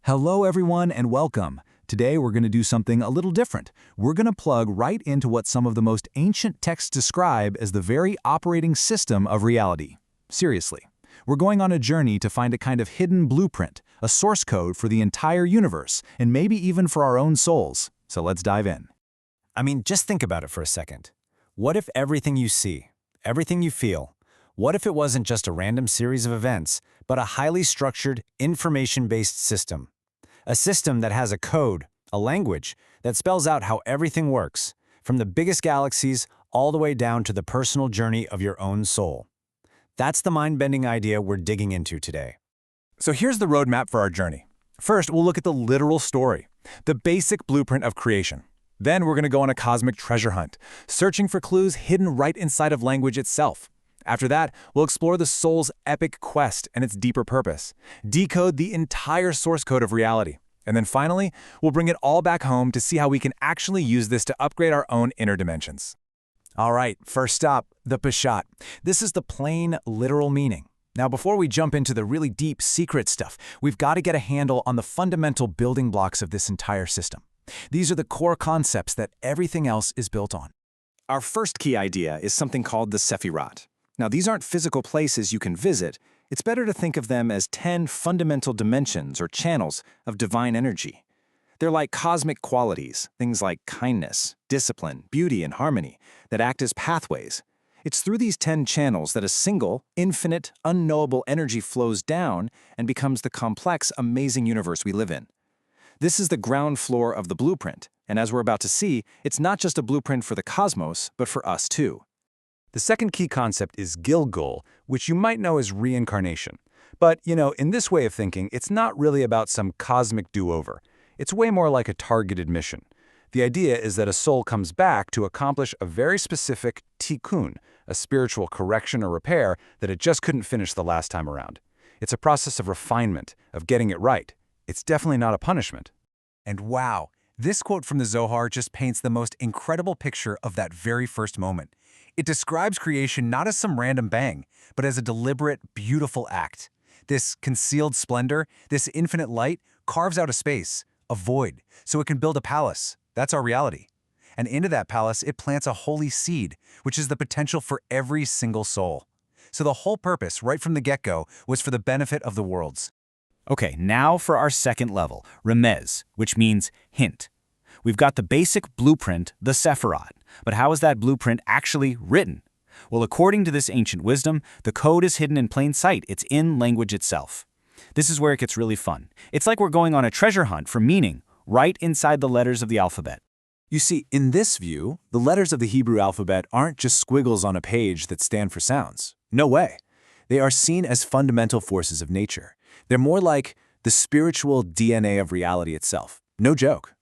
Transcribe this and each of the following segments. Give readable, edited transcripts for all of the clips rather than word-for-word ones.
Hello everyone and welcome. Today we're going to do something a little different. We're going to plug right into what some of the most ancient texts describe as the very operating system of reality. Seriously. We're going on a journey to find a kind of hidden blueprint, a source code for the entire universe, and maybe even for our own souls. So let's dive in. Just think about it for a second. What if everything you see, everything you feel, what if it wasn't just a random series of events, but a highly structured, information-based system? A system that has a code, a language, that spells out how everything works, from the biggest galaxies all the way down to the personal journey of your own soul. That's the mind-bending idea we're digging into today. So here's the roadmap for our journey. First, we'll look at the literal story, the basic blueprint of creation. Then we're going to go on a cosmic treasure hunt, searching for clues hidden right inside of language itself. After that, we'll explore the soul's epic quest and its deeper purpose, decode the entire source code of reality, and then finally, we'll bring it all back home to see how we can actually use this to upgrade our own inner dimensions. All right, first stop, the Peshat. This is the plain, literal meaning. Now, before we jump into the really deep, secret stuff, we've got to get a handle on the fundamental building blocks of this entire system. These are the core concepts that everything else is built on. Our first key idea is something called the Sefirot. Now, these aren't physical places you can visit. It's better to think of them as 10 fundamental dimensions or channels of divine energy. They're like cosmic qualities, things like kindness, discipline, beauty, and harmony, that act as pathways. It's through these 10 channels that a single, infinite, unknowable energy flows down and becomes the complex, amazing universe we live in. This is the ground floor of the blueprint, and as we're about to see, it's not just a blueprint for the cosmos, but for us too. The second key concept is Gilgul, which you might know as reincarnation. But, in this way of thinking, it's not really about some cosmic do-over. It's way more like a targeted mission. The idea is that a soul comes back to accomplish a very specific tikkun, a spiritual correction or repair that it just couldn't finish the last time around. It's a process of refinement, of getting it right. It's definitely not a punishment. And wow, this quote from the Zohar just paints the most incredible picture of that very first moment. It describes creation not as some random bang, but as a deliberate, beautiful act. This concealed splendor, this infinite light, carves out a space, a void, so it can build a palace. That's our reality. And into that palace, it plants a holy seed, which is the potential for every single soul. So the whole purpose, right from the get-go, was for the benefit of the worlds. Okay, now for our second level, remez, which means hint. We've got the basic blueprint, the Sefirot, but how is that blueprint actually written? Well, according to this ancient wisdom, the code is hidden in plain sight. It's in language itself. This is where it gets really fun. It's like we're going on a treasure hunt for meaning, right inside the letters of the alphabet. You see, in this view, the letters of the Hebrew alphabet aren't just squiggles on a page that stand for sounds. No way. They are seen as fundamental forces of nature. They're more like the spiritual DNA of reality itself. No joke.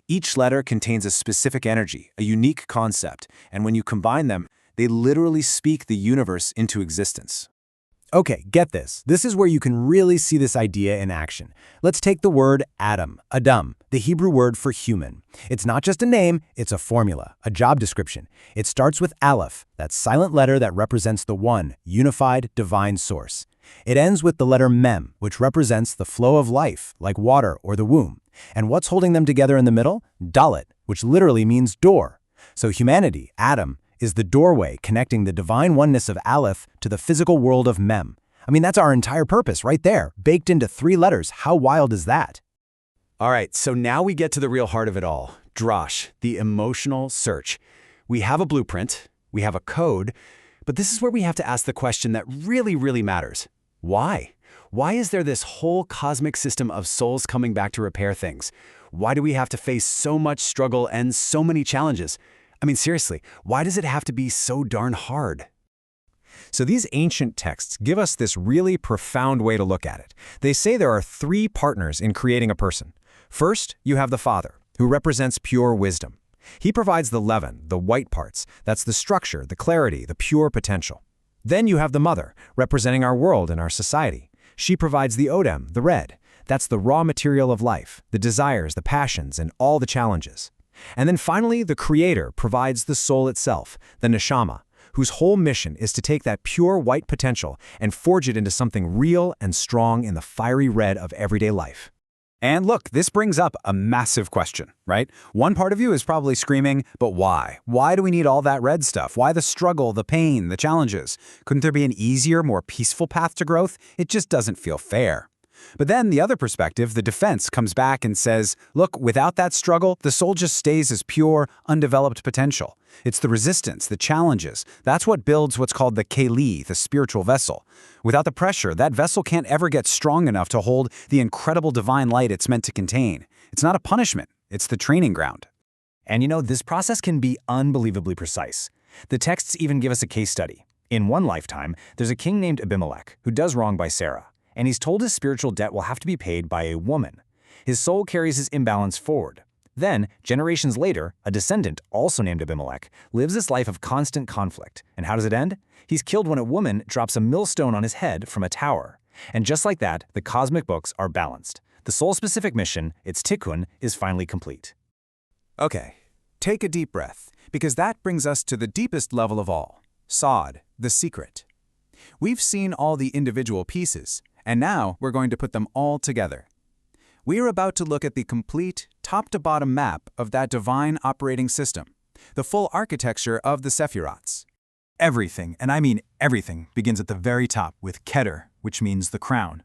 Each letter contains a specific energy, a unique concept, and when you combine them, they literally speak the universe into existence. Okay, get this. This is where you can really see this idea in action. Let's take the word Adam, the Hebrew word for human. It's not just a name, it's a formula, a job description. It starts with Aleph, that silent letter that represents the one, unified, divine source. It ends with the letter Mem, which represents the flow of life, like water or the womb. And what's holding them together in the middle? Dalet, which literally means door. So humanity, Adam, is the doorway connecting the divine oneness of Aleph to the physical world of Mem. That's our entire purpose right there, baked into 3 letters. How wild is that? All right, so now we get to the real heart of it all. Drash, the emotional search. We have a blueprint, we have a code, but this is where we have to ask the question that really, really matters. Why? Why is there this whole cosmic system of souls coming back to repair things? Why do we have to face so much struggle and so many challenges? Seriously, why does it have to be so darn hard? So these ancient texts give us this really profound way to look at it. They say there are 3 partners in creating a person. First, you have the Father, who represents pure wisdom. He provides the leaven, the white parts. That's the structure, the clarity, the pure potential. Then you have the Mother, representing our world and our society. She provides the Odem, the red. That's the raw material of life, the desires, the passions, and all the challenges. And then finally, the Creator provides the soul itself, the Neshama, whose whole mission is to take that pure white potential and forge it into something real and strong in the fiery red of everyday life. And look, this brings up a massive question, right? One part of you is probably screaming, but why? Why do we need all that red stuff? Why the struggle, the pain, the challenges? Couldn't there be an easier, more peaceful path to growth? It just doesn't feel fair. But then the other perspective, the defense, comes back and says, look, without that struggle, the soul just stays as pure, undeveloped potential. It's the resistance, the challenges. That's what builds what's called the keli, the spiritual vessel. Without the pressure, that vessel can't ever get strong enough to hold the incredible divine light it's meant to contain. It's not a punishment, it's the training ground. And you know, this process can be unbelievably precise. The texts even give us a case study. In one lifetime, there's a king named Abimelech who does wrong by Sarah, and he's told his spiritual debt will have to be paid by a woman. His soul carries his imbalance forward. Then, generations later, a descendant, also named Abimelech, lives this life of constant conflict. And how does it end? He's killed when a woman drops a millstone on his head from a tower. And just like that, the cosmic books are balanced. The soul-specific mission, its tikkun, is finally complete. Okay, take a deep breath, because that brings us to the deepest level of all, Sod, the secret. We've seen all the individual pieces, and now we're going to put them all together. We are about to look at the complete, top-to-bottom map of that divine operating system, the full architecture of the Sefirots. Everything, and I mean everything, begins at the very top with Keter, which means the crown.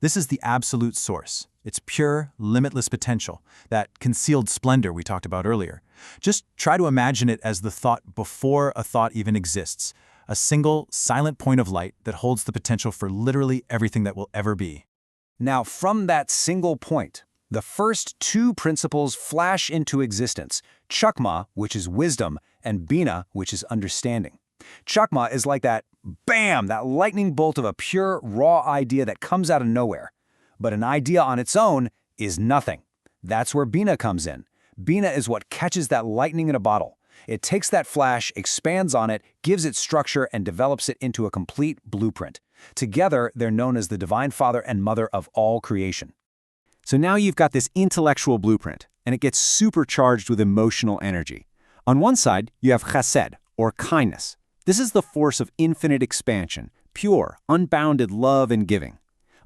This is the absolute source. It's pure, limitless potential, that concealed splendor we talked about earlier. Just try to imagine it as the thought before a thought even exists, a single, silent point of light that holds the potential for literally everything that will ever be. Now, from that single point, the first two principles flash into existence, Chakma, which is wisdom, and Bina, which is understanding. Chakma is like that, bam, that lightning bolt of a pure, raw idea that comes out of nowhere. But an idea on its own is nothing. That's where Bina comes in. Bina is what catches that lightning in a bottle. It takes that flash, expands on it, gives it structure, and develops it into a complete blueprint. Together, they're known as the Divine Father and Mother of all creation. So now you've got this intellectual blueprint, and it gets supercharged with emotional energy. On one side, you have chesed, or kindness. This is the force of infinite expansion, pure, unbounded love and giving.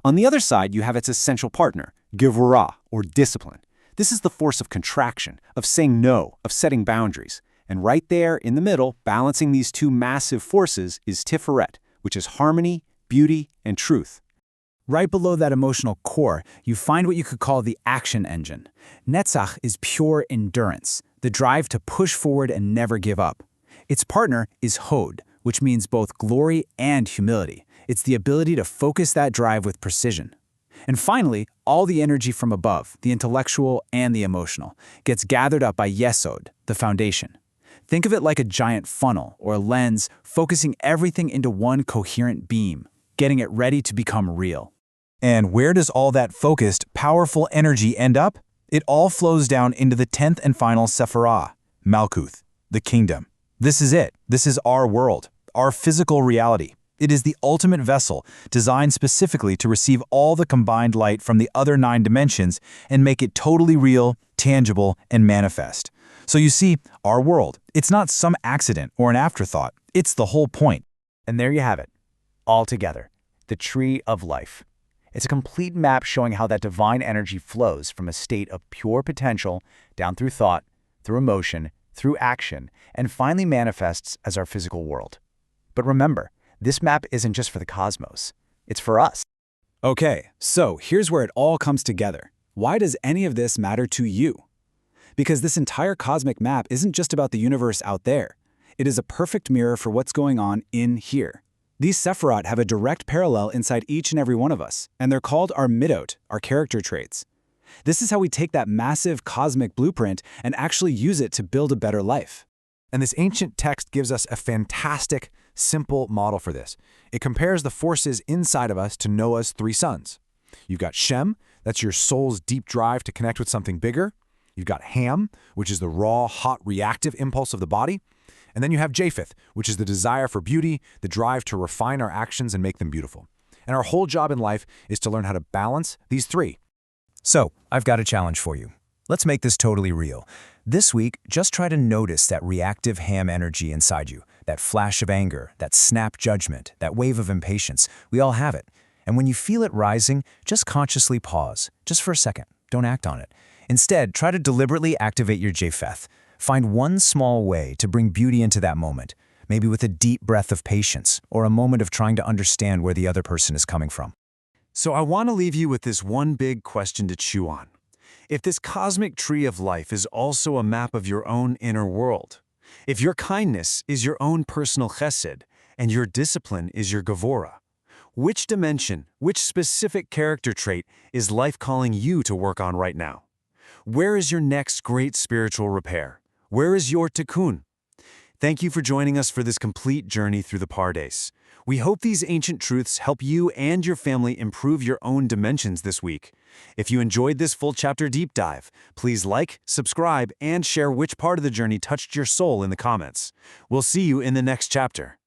On the other side, you have its essential partner, gevurah, or discipline. This is the force of contraction, of saying no, of setting boundaries. And right there, in the middle, balancing these two massive forces, is tiferet, which is harmony, beauty, and truth. Right below that emotional core, you find what you could call the action engine. Netzach is pure endurance, the drive to push forward and never give up. Its partner is Hod, which means both glory and humility. It's the ability to focus that drive with precision. And finally, all the energy from above, the intellectual and the emotional, gets gathered up by Yesod, the foundation. Think of it like a giant funnel or lens focusing everything into one coherent beam, getting it ready to become real. And where does all that focused, powerful energy end up? It all flows down into the 10th and final Sephirah, Malkuth, the kingdom. This is it. This is our world, our physical reality. It is the ultimate vessel, designed specifically to receive all the combined light from the other 9 dimensions and make it totally real, tangible, and manifest. So you see, our world, it's not some accident or an afterthought. It's the whole point. And there you have it, all together, the tree of life. It's a complete map showing how that divine energy flows from a state of pure potential down through thought, through emotion, through action, and finally manifests as our physical world. But remember, this map isn't just for the cosmos. It's for us. Okay, so here's where it all comes together. Why does any of this matter to you? Because this entire cosmic map isn't just about the universe out there. It is a perfect mirror for what's going on in here. These Sephirot have a direct parallel inside each and every one of us, and they're called our midot, our character traits. This is how we take that massive cosmic blueprint and actually use it to build a better life. And this ancient text gives us a fantastic, simple model for this. It compares the forces inside of us to Noah's 3 sons. You've got Shem, that's your soul's deep drive to connect with something bigger. You've got Ham, which is the raw, hot, reactive impulse of the body. And then you have Japheth, which is the desire for beauty, the drive to refine our actions and make them beautiful. And our whole job in life is to learn how to balance these 3. So, I've got a challenge for you. Let's make this totally real. This week, just try to notice that reactive Ham energy inside you, that flash of anger, that snap judgment, that wave of impatience. We all have it. And when you feel it rising, just consciously pause, just for a second. don't act on it. Instead, try to deliberately activate your Japheth. Find one small way to bring beauty into that moment, maybe with a deep breath of patience or a moment of trying to understand where the other person is coming from. So I want to leave you with this one big question to chew on. If this cosmic tree of life is also a map of your own inner world, if your kindness is your own personal chesed and your discipline is your gevurah, which dimension, which specific character trait is life calling you to work on right now? Where is your next great spiritual repair? Where is your tikkun? Thank you for joining us for this complete journey through the Pardes. We hope these ancient truths help you and your family improve your own dimensions this week. If you enjoyed this full chapter deep dive, please like, subscribe, and share which part of the journey touched your soul in the comments. We'll see you in the next chapter.